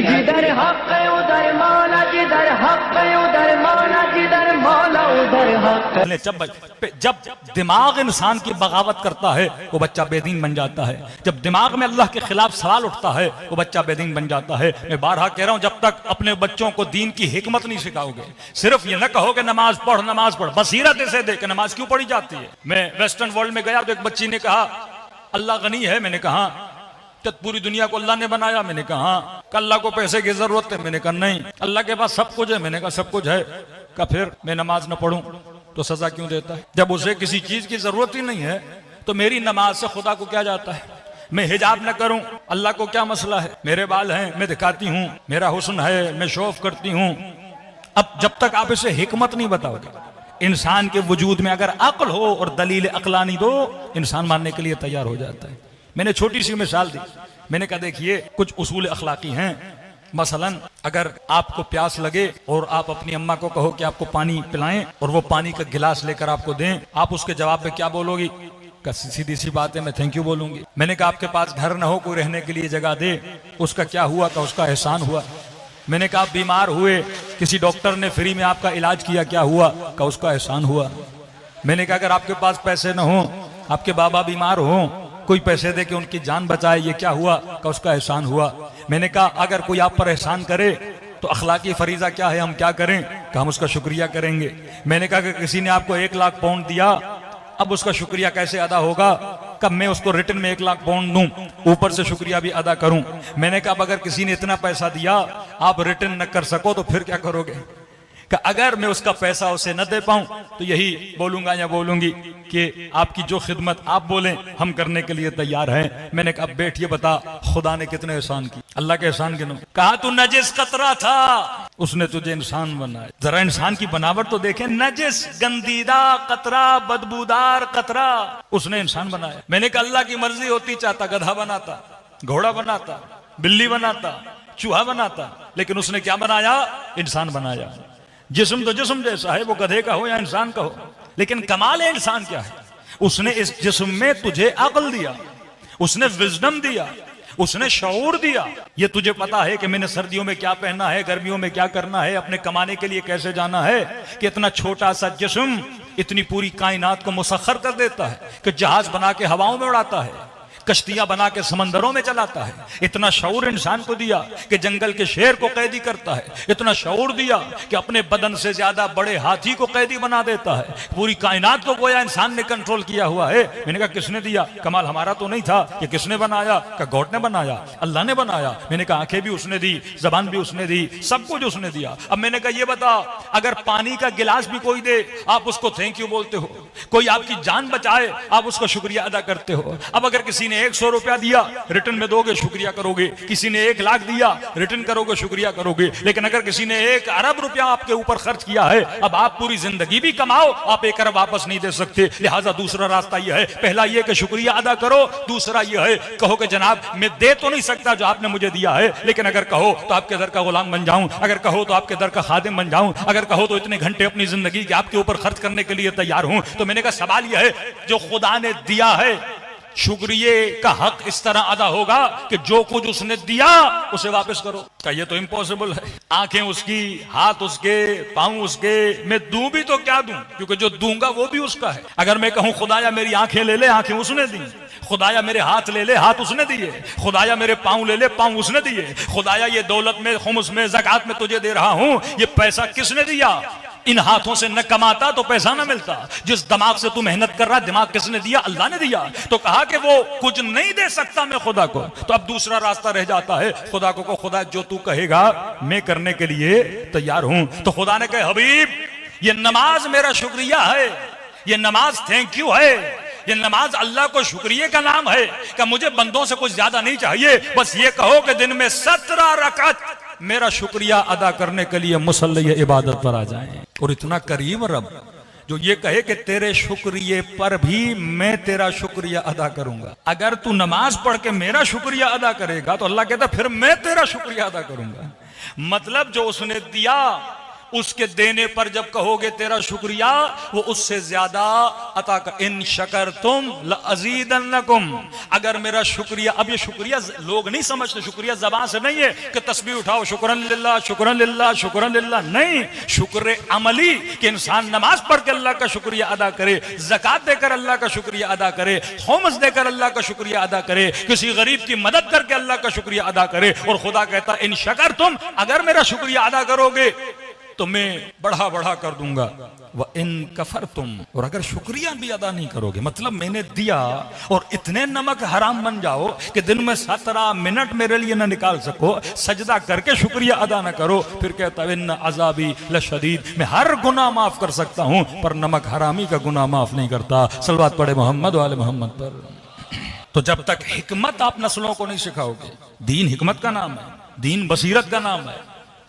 जिधर हक उधर मौला, जिधर हक उधर मौला, जिधर मौला उधर हक। जब दिमाग इंसान की बगावत करता है वो बच्चा बेदीन बन जाता है। जब दिमाग में अल्लाह के खिलाफ सवाल उठता है वो बच्चा बेदीन बन जाता है। मैं बारहा कह रहा हूं, जब तक अपने बच्चों को दीन की हिकमत नहीं सिखाओगे, सिर्फ ये न कहोगे नमाज पढ़, बसीरत इसे दे के नमाज क्यों पढ़ी जाती है। मैं वेस्टर्न वर्ल्ड में गया तो एक बच्ची ने कहा अल्लाह गनी है। मैंने कहा पूरी दुनिया को अल्लाह ने बनाया। मैंने कहा अल्लाह को पैसे की जरूरत है। मैंने कहा नहीं, अल्लाह के पास सब कुछ है। मैंने कहा सब कुछ है का फिर मैं नमाज न पढ़ूं तो सजा क्यों देता है। जब उसे किसी चीज की जरूरत ही नहीं है तो मेरी नमाज से खुदा को क्या जाता है। मैं हिजाब न करूं, अल्लाह को क्या मसला है। मेरे बाल हैं, मैं दिखाती हूं, मेरा हुस्न है, मैं शौफ करती हूं। अब जब तक आप इसे हिकमत नहीं बताओगे, इंसान के वजूद में अगर अक्ल हो और दलील अक्लानी दो, इंसान मानने के लिए तैयार हो जाता है। मैंने छोटी सी मिसाल दी। मैंने कहा देखिए कुछ उसूल अखलाकी हैं। मसलन अगर आपको प्यास लगे और आप अपनी अम्मा को कहो कि आपको पानी पिलाएं और वो पानी का गिलास लेकर आपको दें, आप उसके जवाब में क्या बोलोगी। सीधी सी बात है, मैं थैंक यू बोलूंगी। मैंने कहा आपके पास घर ना हो, कोई रहने के लिए जगह दे, उसका क्या हुआ। का उसका एहसान हुआ। मैंने कहा आप बीमार हुए, किसी डॉक्टर ने फ्री में आपका इलाज किया, क्या हुआ। का उसका एहसान हुआ। मैंने कहा अगर आपके पास पैसे न हो, आपके बाबा बीमार हो, कोई पैसे दे के उनकी जान बचाए, ये क्या हुआ। का उसका एहसान हुआ। मैंने कहा अगर कोई आप पर एहसान करे तो अखलाकी फरीजा क्या है, हम क्या करें। कि हम उसका शुक्रिया करेंगे। मैंने कहा कि किसी ने आपको 1 लाख पाउंड दिया, अब उसका शुक्रिया कैसे अदा होगा। कब मैं उसको रिटर्न में 1 लाख पाउंड दूं, ऊपर से शुक्रिया भी अदा करूं। मैंने कहा अगर किसी ने इतना पैसा दिया आप रिटर्न न कर सको तो फिर क्या करोगे। कि अगर मैं उसका पैसा उसे न दे पाऊं तो यही बोलूंगा या बोलूंगी कि आपकी जो खिदमत आप बोलें हम करने के लिए तैयार हैं। मैंने कहा बेट ये बता खुदा ने कितने एहसान किए। अल्लाह के एहसान गिनो। कहा तू नजिस कतरा था, उसने तुझे इंसान बनाया। जरा इंसान की बनावट तो देखें, नजिस गंदीदा कतरा, बदबूदार कतरा, उसने इंसान बनाया। मैंने कहा अल्लाह की मर्जी होती चाहता गधा बनाता, घोड़ा बनाता, बिल्ली बनाता, चूहा बनाता, लेकिन उसने क्या बनाया, इंसान बनाया। जिस्म तो जिस्म जैसा है, वो गधे का हो या इंसान का हो, लेकिन कमाल है इंसान क्या है, उसने इस जिस्म में तुझे अक्ल दिया, उसने विजडम दिया, उसने शऊर दिया। ये तुझे पता है कि मैंने सर्दियों में क्या पहनना है, गर्मियों में क्या करना है, अपने कमाने के लिए कैसे जाना है। कि इतना छोटा सा जिस्म इतनी पूरी कायनात को मुसख्खर कर देता है, कि जहाज बना के हवाओं में उड़ाता है, कश्तियां बना के समंदरों में चलाता है। इतना शऊर इंसान को दिया कि जंगल के शेर को कैदी करता है। इतना शऊर दिया कि अपने बदन से ज्यादा बड़े हाथी को कैदी बना देता है। पूरी कायनात को गोया इंसान ने कंट्रोल किया हुआ है। मैंने कहा किसने दिया, कमाल हमारा तो नहीं था, ये किसने बनाया। का गॉड ने बनाया, अल्लाह ने बनाया। मैंने कहा आंखें भी उसने दी, जबान भी उसने दी, सब कुछ उसने दिया। अब मैंने कहा ये बता, अगर पानी का गिलास भी कोई दे आप उसको थैंक यू बोलते हो, कोई आपकी जान बचाए आप उसका शुक्रिया अदा करते हो। अब अगर किसी 100 रुपया दिया रिटर्न में दोगे, शुक्रिया करोगे। किसी ने 1 लाख दिया रिटर्न करोगे, शुक्रिया करोगे। लेकिन अगर किसी ने 1 अरब रुपया आपके ऊपर खर्च किया है, अब आप पूरी जिंदगी भी कमाओ आप 1 अरब वापस नहीं दे सकते। लिहाजा दूसरा रास्ता यह है, पहला यह कि शुक्रिया अदा करो, दूसरा यह है कहो कि जनाब मैं दे तो नहीं सकता जो आपने मुझे दिया है, लेकिन अगर कहो तो आपके दर का गुलाम बन जाऊं, अगर कहो तो आपके दर का खादिम बन जाऊं, अगर कहो तो इतने घंटे अपनी जिंदगी के आपके ऊपर खर्च करने के लिए तैयार हूं। तो मैंने कहा सवाल यह है, जो खुदा ने दिया है शुक्रिया का हक इस तरह अदा होगा कि जो कुछ उसने दिया उसे वापस करो। क्या ये तो इम्पॉसिबल है। आंखें उसकी, हाथ उसके, पांव उसके, मैं दूं भी तो क्या दूं, क्योंकि जो दूंगा वो भी उसका है। अगर मैं कहूं खुदाया मेरी आंखें ले ले, आंखें उसने दी। खुदाया मेरे हाथ ले ले, हाथ उसने दिए। खुदाया मेरे पांव ले ले, पांव उसने दिए। खुदाया ये दौलत में, खुमुस में, ज़कात में तुझे दे रहा हूं, ये पैसा किसने दिया। इन हाथों से न कमाता तो पैसा न मिलता। जिस दिमाग से तू मेहनत कर रहा, दिमाग किसने दिया, अल्लाह ने दिया। तो कहा कि वो कुछ नहीं दे सकता मैं खुदा को, तो अब दूसरा रास्ता रह जाता है, खुदा को खुदा जो तू कहेगा मैं करने के लिए तैयार हूं। तो खुदा ने कहा हबीब ये नमाज मेरा शुक्रिया है, ये नमाज थैंक यू है, ये नमाज अल्लाह को शुक्रिया का नाम है। कि मुझे बंदों से कुछ ज्यादा नहीं चाहिए, बस ये कहो कि दिन में 17 रकात मेरा शुक्रिया अदा करने के लिए मुसल्ले इबादत पर आ जाएं। और इतना करीम रब जो ये कहे कि तेरे शुक्रिया पर भी मैं तेरा शुक्रिया अदा करूंगा। अगर तू नमाज पढ़ के मेरा शुक्रिया अदा करेगा तो अल्लाह कहता फिर मैं तेरा शुक्रिया अदा करूंगा। मतलब जो उसने दिया उसके देने पर जब कहोगे तेरा शुक्रिया, वो उससे ज्यादा अता कर। इन शकर तुम लअज़ीदन्नकुम, अगर मेरा शुक्रिया, अब ये शुक्रिया लोग नहीं समझते, शुक्रिया जबान से नहीं है कि तस्बीह उठाओ शुक्रन लिल्लाह शुक्रन लिल्लाह शुक्रन लिल्लाह, नहीं, शुक्र अमली कि इंसान नमाज पढ़ के अल्लाह का शुक्रिया अदा करे, ज़कात देकर अल्लाह का शुक्रिया अदा करे, खुम्स देकर अल्लाह का शुक्रिया अदा करे, किसी गरीब की मदद करके अल्लाह का शुक्रिया अदा करे। और खुदा कहता इन शकर तुम, अगर मेरा शुक्रिया अदा करोगे तो मैं बढ़ा बढ़ा कर दूंगा, व इन कफर तुम, और अगर शुक्रिया भी अदा नहीं करोगे, मतलब मैंने दिया और इतने नमक हराम बन जाओ कि दिन में 17 मिनट मेरे लिए ना निकाल सको, सजदा करके शुक्रिया अदा ना करो, फिर कहता इन अज़ाबी लशदीद, मैं हर गुनाह माफ कर सकता हूं पर नमक हरामी का गुनाह माफ नहीं करता। सलवात पढ़े मोहम्मद वाले मोहम्मद पर। तो जब तक हिकमत आप नस्लों को नहीं सिखाओगे, दीन हिकमत का नाम है, दीन बसीरत का नाम है।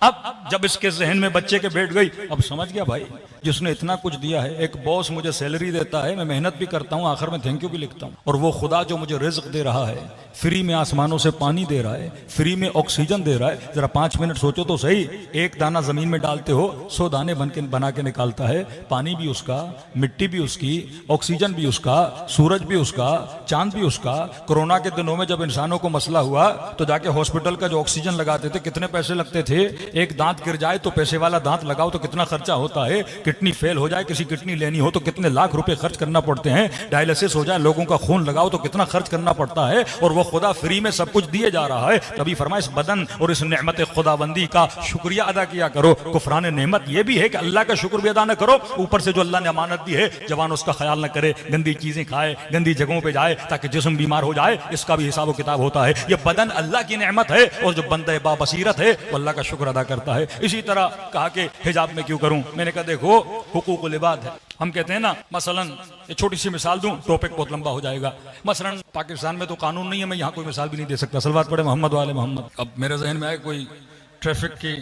अब जब इसके जहन में बच्चे के बैठ गई, अब समझ गया भाई जिसने इतना कुछ दिया है, एक बॉस मुझे सैलरी देता है, मैं मेहनत भी करता हूँ, आखिर में थैंक यू भी लिखता हूँ, और वो खुदा जो मुझे रिज्क दे रहा है, फ्री में आसमानों से पानी दे रहा है, फ्री में ऑक्सीजन दे रहा है, जरा 5 मिनट सोचो तो सही, एक दाना जमीन में डालते हो 100 दाने बना के निकालता है, पानी भी उसका, मिट्टी भी उसकी, ऑक्सीजन भी उसका, सूरज भी उसका, चांद भी उसका। कोरोना के दिनों में जब इंसानों को मसला हुआ तो जाके हॉस्पिटल का जो ऑक्सीजन लगाते थे कितने पैसे लगते थे, एक दांत गिर जाए तो पैसे वाला दांत लगाओ तो कितना खर्चा होता है, किडनी फेल हो जाए, किसी किडनी लेनी हो तो कितने लाख रुपए खर्च करना पड़ते हैं, डायलिसिस हो जाए, लोगों का खून लगाओ तो कितना खर्च करना पड़ता है, और वो खुदा फ्री में सब कुछ दिए जा रहा है। तभी फरमाया इस बदन और इस नेमत खुदाबंदी का शुक्रिया अदा किया करो। कुफरान नेमत ये भी है कि अल्लाह का शुक्र भी अदा न करो, ऊपर से जो अल्लाह ने अमानत दी है जवान उसका ख्याल न करे, गंदी चीजें खाए, गंदी जगहों पे जाए ताकि जिस्म बीमार हो जाए, इसका भी हिसाब किताब होता है। ये बदन अल्लाह की नेमत है और जो बंदा बाबसीरत है वो अल्लाह का शुक्र अदा करता है। इसी तरह कहा कि हिजाब में क्यों करूं, मैंने कहा देखो हुकूकुल इबाद है। हम कहते हैं ना, मसलन एक छोटी सी मिसाल दूं, टॉपिक बहुत लंबा हो जाएगा। मसलन पाकिस्तान में तो कानून नहीं है, मैं यहाँ कोई मिसाल भी नहीं दे सकता। सलवात पढ़े मोहम्मद वाले मोहम्मद। अब मेरे जहन में आए कोई ट्रैफिक की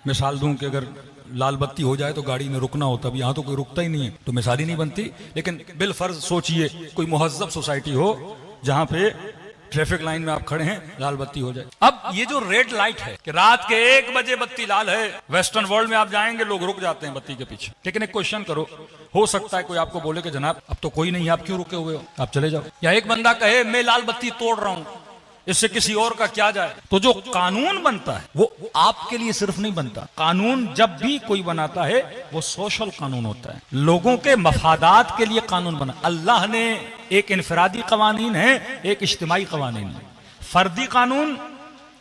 मिसाल दूं कि अगर लाल बत्ती हो जाए तो गाड़ी में रुकना होता, अब यहाँ तो कोई रुकता ही नहीं है, तो मिसाल ही नहीं बनती। लेकिन बिल फर्ज सोचिए कोई मुहज्जब सोसाइटी हो जहाँ पे ट्रैफिक लाइन में आप खड़े हैं, लाल बत्ती हो जाए। अब ये जो रेड लाइट है कि रात के 1 बजे बत्ती लाल है, वेस्टर्न वर्ल्ड में आप जाएंगे लोग रुक जाते हैं बत्ती के पीछे। लेकिन एक क्वेश्चन करो, हो सकता है कोई आपको बोले कि जनाब अब तो कोई नहीं है, आप क्यों रुके हुए हो, आप चले जाओ। या एक बंदा कहे मैं लाल बत्ती तोड़ रहा हूं, इससे किसी और का क्या जाए। तो जो कानून बनता है वो आपके लिए सिर्फ नहीं बनता, कानून जब भी कोई बनाता है वो सोशल कानून होता है, लोगों के मफादात के लिए कानून बना। अल्लाह ने एक इनफरादी कवानीन है, एक इज्तिमाई कवानीन है, फर्दी कानून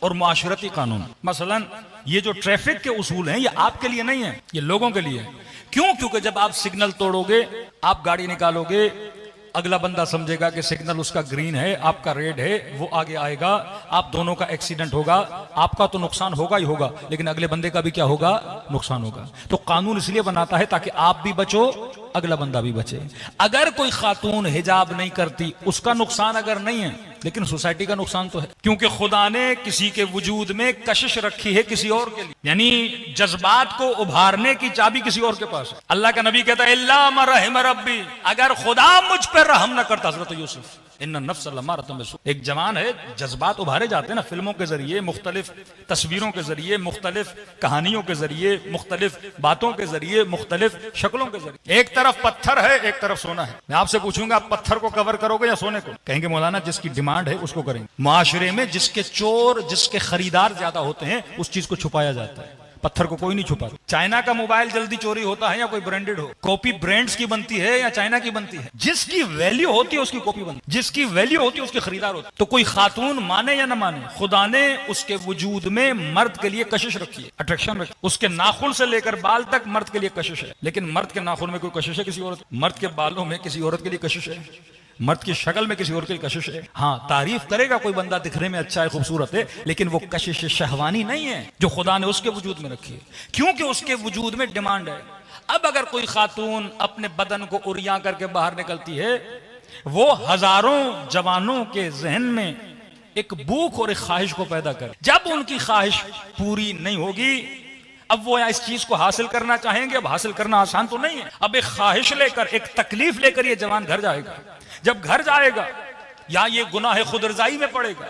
और मुआशरती कानून। मसलन ये जो ट्रैफिक के उसूल हैं ये आपके लिए नहीं है, ये लोगों के लिए है। क्यों? क्योंकि जब आप सिग्नल तोड़ोगे, आप गाड़ी निकालोगे, अगला बंदा समझेगा कि सिग्नल उसका ग्रीन है, आपका रेड है, वो आगे आएगा, आप दोनों का एक्सीडेंट होगा, आपका तो नुकसान होगा ही होगा, लेकिन अगले बंदे का भी क्या होगा, नुकसान होगा। तो कानून इसलिए बनाता है ताकि आप भी बचो, अगला बंदा भी बचे। अगर कोई खातून हिजाब नहीं करती, उसका नुकसान अगर नहीं है, लेकिन सोसाइटी का नुकसान तो है, क्योंकि खुदा ने किसी के वजूद में कशिश रखी है किसी और के लिए, यानी जज्बात को उभारने की चाबी किसी और के पास है। अल्लाह का नबी कहता है इल्ला मा रहिम रब्बी, अगर खुदा मुझ पर रहम न करता, हज़रत यूसुफ, इन्ना नफ्स लम्मारतुम बिस्सू। एक जवान है, जज्बात उभारे जाते हैं ना फिल्मों के जरिए, मुख्तलिफ तस्वीरों के जरिए, मुख्तलिफ कहानियों के जरिए, मुख्तलिफ बातों के जरिए, मुख्तलिफ शक्लों के जरिए। एक तरफ पत्थर है, एक तरफ सोना है। मैं आपसे पूछूंगा आप पत्थर को कवर करोगे या सोने को? कहेंगे मौलाना जिसकी डिमांड है उसको करेंगे। माशरे में जिसके चोर, जिसके खरीदार ज्यादा होते हैं उस चीज को छुपाया जाता है, पत्थर को कोई नहीं छुपाता। चाइना का मोबाइल जल्दी चोरी होता है या कोई ब्रांडेड हो, कॉपी ब्रांड्स की बनती है या चाइना की बनती है, जिसकी वैल्यू होती है उसकी कॉपी बनती है, जिसकी वैल्यू होती है उसके खरीदार होते हैं। तो कोई खातून माने या न माने, खुदा ने उसके वजूद में मर्द के लिए कशिश रखी है, अट्रैक्शन रखी। उसके नाखून से लेकर बाल तक मर्द के लिए कशिश है, लेकिन मर्द के नाखून में कोई कशिश है किसी औरत? मर्द के बालों में किसी औरत के लिए कशिश है? मर्द की शक्ल में किसी और की कशिश है? हाँ, तारीफ करेगा कोई बंदा, दिखने में अच्छा है, खूबसूरत है, लेकिन वो कशिश शहवानी नहीं है जो खुदा ने उसके वजूद में रखी है, क्योंकि उसके वजूद में डिमांड है। अब अगर कोई खातून अपने बदन को उरिया करके बाहर निकलती है, वो हजारों जवानों के जहन में एक भूख और एक ख्वाहिश को पैदा करे। जब उनकी ख्वाहिश पूरी नहीं होगी, अब वो इस चीज को हासिल करना चाहेंगे। अब हासिल करना आसान तो नहीं है। अब एक ख्वाहिश लेकर, एक तकलीफ लेकर ये जवान घर जाएगा। जब घर जाएगा, या ये गुनाह खुद रजाई में पड़ेगा,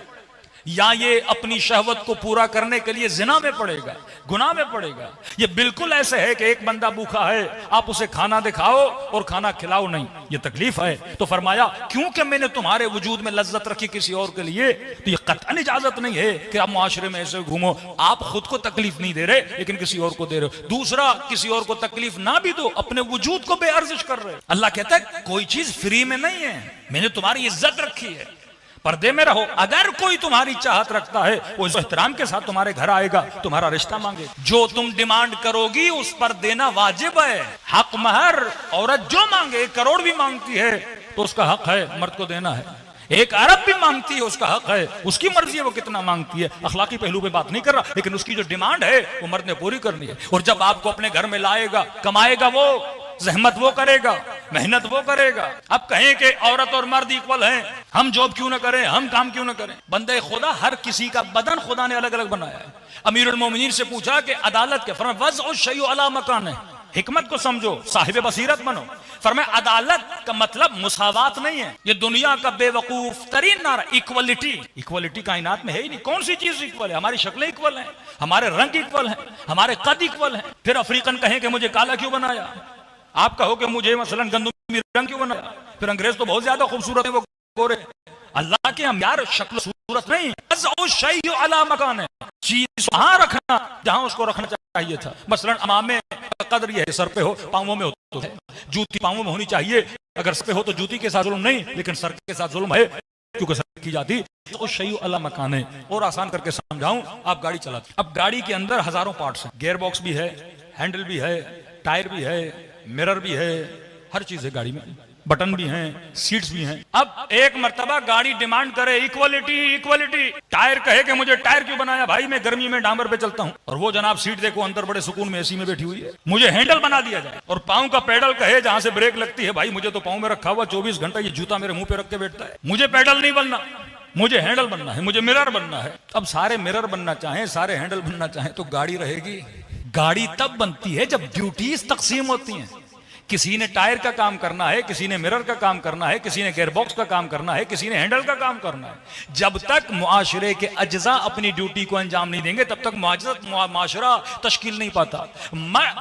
या ये अपनी शहवत को पूरा करने के लिए जिना में पड़ेगा, गुनाह में पड़ेगा। ये बिल्कुल ऐसे है कि एक बंदा भूखा है, आप उसे खाना दिखाओ और खाना खिलाओ नहीं, ये तकलीफ है। तो फरमाया क्योंकि मैंने तुम्हारे वजूद में लज्जत रखी किसी और के लिए, तो ये कतई इजाजत नहीं है कि आप मुआशरे में ऐसे घूमो। आप खुद को तकलीफ नहीं दे रहे लेकिन किसी और को दे रहे हो। दूसरा, किसी और को तकलीफ ना भी दो, अपने वजूद को बेअर्जिश कर रहे हो। अल्लाह कहता है कोई चीज फ्री में नहीं है, मैंने तुम्हारी इज्जत रखी है, पर्दे में रहो। अगर कोई तुम्हारी चाहत रखता है वो एहतराम के साथ तुम्हारे घर आएगा, तुम्हारा रिश्ता मांगे। जो तुम डिमांड करोगी उस पर देना वाजिब है। हक महर औरत जो मांगे, 1 करोड़ भी मांगती है तो उसका हक है मर्द को देना है। 1 अरब भी मांगती है उसका हक है, उसकी मर्जी है वो कितना मांगती है। अखलाकी पहलू पे बात नहीं कर रहा, लेकिन उसकी जो डिमांड है वो मर्द ने पूरी करनी है। और जब आपको अपने घर में लाएगा, कमाएगा, वो जहमत वो करेगा, मेहनत वो करेगा। अब कहें कि औरत और मर्द इक्वल हैं, हम जॉब क्यों ना करें, हम काम क्यों ना करें। बंदे खुदा हर किसी का बदन खुदा ने अलग अलग बनाया है। अमीरुल मोमिनीन से पूछा कि अदालत के, फरमाया वज़अ शयउ अला मकान है, हिकमत को समझो, साहिब बसीरत बनो। फरमाया अदालत का मतलब मुसावात नहीं है, ये दुनिया का बेवकूफ तरीन नारा इक्वलिटी। इक्वलिटी कायनात में है ही नहीं। कौन सी चीज इक्वल है? हमारी शक्लें इक्वल हैं, हमारे रंग इक्वल हैं, हमारे कद इक्वल हैं। फिर अफ्रीकन कहें कि मुझे काला क्यों बनाया, आप कहो कि मुझे मसलन गंदमी रंग क्यों बनाया। फिर अंग्रेज तो बहुत ज्यादा खूबसूरत है, वो गोरे। अल्लाह के हम यार शक्ल सूरत नहीं, शयउ अला मकान है, चीज वहां रखना जहां उसको रखना चाहिए था। मसलन अमामे का कदर ये है, सर पे हो, पांवों में हो तो है, जूती पांवों में होनी चाहिए। अगर सर पे हो तो जूती के साथ जुल्म नहीं, लेकिन सर के साथ जुल्म है क्योंकि सर की जाती। तो शयउ अला मकान है। और आसान करके समझाऊं, आप गाड़ी चलाते, अब गाड़ी के अंदर हजारों पार्ट्स हैं, गियर बॉक्स भी है, हैंडल भी है, टायर भी है, मिरर भी है, हर चीज है गाड़ी में, बटन भी हैं, सीट्स भी हैं। अब एक मर्तबा गाड़ी डिमांड करे इक्वलिटी इक्वलिटी, टायर कहे कि मुझे टायर क्यों बनाया भाई, मैं गर्मी में डांबर पे चलता हूं, और वो जनाब सीट देखो अंदर बड़े सुकून में एसी में बैठी हुई है। मुझे हैंडल बना दिया जाए, और पांव का पेडल कहे जहां से ब्रेक लगती है, भाई मुझे तो पांव में रखा हुआ 24 घंटा ये जूता मेरे मुंह पे रख के बैठता है, मुझे पेडल नहीं बनना, मुझे हैंडल बनना है, मुझे मिरर बनना है। अब सारे मिरर बनना चाहें, सारे हैंडल बनना चाहें तो गाड़ी रहेगी। गाड़ी तब बनती है जब ड्यूटीज तकसीम होती हैं। किसी ने टायर का काम करना है, किसी ने मिरर का काम करना है, किसी ने गियरबॉक्स का काम करना है, किसी ने हैंडल का काम करना है। जब तक मुआशरे के अज्जा अपनी ड्यूटी को अंजाम नहीं देंगे तब तक मुआशरा तश्कील नहीं पाता।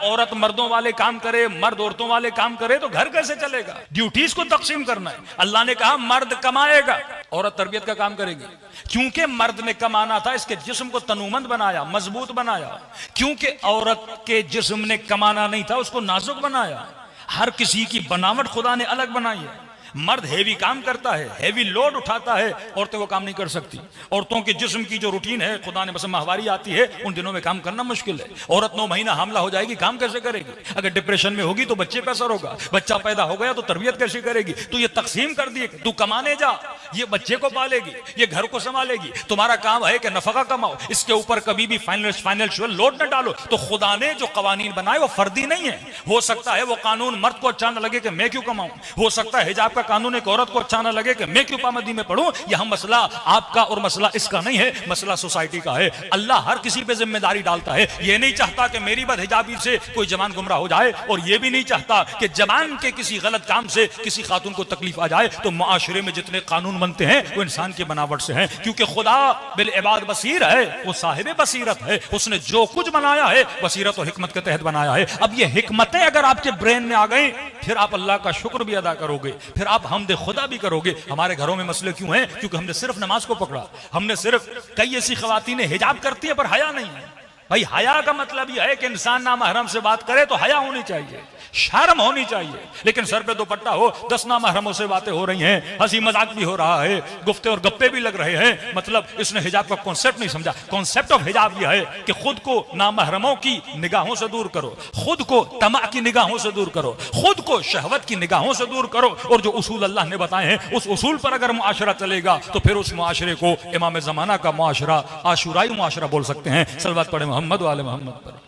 औरत मर्दों वाले काम करे, मर्द औरतों वाले काम करे तो घर कैसे चलेगा। ड्यूटीज को तकसीम करना है। अल्लाह ने कहा मर्द कमाएगा, औरत तरबियत का काम करेगी। क्योंकि मर्द ने कमाना था, इसके जिस्म को तनूमंद बनाया, मजबूत बनाया। क्योंकि औरत के जिस्म ने कमाना नहीं था, उसको नाजुक बनाया। हर किसी की बनावट खुदा ने अलग बनाई है। मर्द हेवी काम करता है, हेवी लोड उठाता है, औरतें वो काम नहीं कर सकती। औरतों के जिस्म की जो रूटीन है, खुदा ने बस माहवारी आती है, उन दिनों में काम करना मुश्किल है। औरत 9 महीना हामला हो जाएगी, काम कैसे करेगी। अगर डिप्रेशन में होगी तो बच्चे पे असर होगा, बच्चा पैदा हो गया तो तरबियत कैसे करेगी। तो ये तकसीम कर दिए, तू कमाने जा, ये बच्चे को पालेगी, ये घर को संभालेगी, तुम्हारा काम है कि नफका कमाओ, इसके ऊपर कभी भी फाइनेंशियल लोड न डालो। तो खुदा ने जो कवानीन बनाए वो फर्दी नहीं है। हो सकता है वो कानून मर्द को अच्छा न लगे कि मैं क्यों कमाऊं, हो सकता है हिजाब का कानून एक औरत को अच्छा ना लगे कि मैं क्यों पाबंदी में पढ़ूं। यह मसला आपका और मसला इसका नहीं है, मसला सोसाइटी का है। अल्लाह हर किसी पे जिम्मेदारी डालता है। ये नहीं चाहता कि मेरी बदहिजाबी से कोई जवान गुमराह हो जाए, और ये भी नहीं चाहता कि जवान के किसी गलत काम से किसी खातून को तकलीफ आ जाए। तो मुआशरे में जितने कानून बनते हैं वो इंसान की बनावट से हैं, क्योंकि खुदा बिल इबाद बसीर है, वो साहिब बसीरत है। उसने जो कुछ बनाया है वसीरत और हिकमत के तहत बनाया है। अब ये हिकमतें अगर आपके ब्रेन में आ गई, फिर आप अल्लाह का शुक्र भी अदा करोगे, फिर आप हमदे खुदा भी करोगे। हमारे घरों में मसले क्यों हैं? क्योंकि हमने सिर्फ नमाज को पकड़ा। हमने सिर्फ, कई ऐसी खवातीन हिजाब करती है पर हया नहीं है। भाई हया का मतलब यह है कि इंसान नामहरम से बात करे तो हया होनी चाहिए, शर्म होनी चाहिए। लेकिन सर पे दुपट्टा हो, 10 नामहरमों से बातें हो रही हैं, हंसी मजाक भी हो रहा है, गुफ्ते और गप्पे भी लग रहे हैं। मतलब इसने हिजाब का कॉन्सेप्ट नहीं समझा। कॉन्सेप्ट ऑफ हिजाब यह है कि खुद को नामहरमों की निगाहों से दूर करो, खुद को तमा की निगाहों से दूर करो, खुद को शहवत की निगाहों से दूर करो। और जो उसूल अल्लाह ने बताए हैं उस उसूल पर अगर मुआशरा चलेगा तो फिर उस मुआशरे को इमाम ज़माना का मुआशरा, आशुराई मुआशरा बोल सकते हैं। सलवात पढ़े मोहम्मद वाले मोहम्मद पर।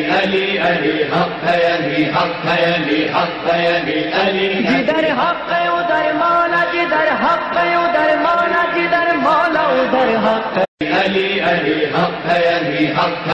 अली अली हक है, अली हक है, अली हक है, अली अली। जिधर हक है उधर मौला, जिधर हक है उधर मौला, जिधर मौला उधर हक है। अली अली हक है, अली हक है।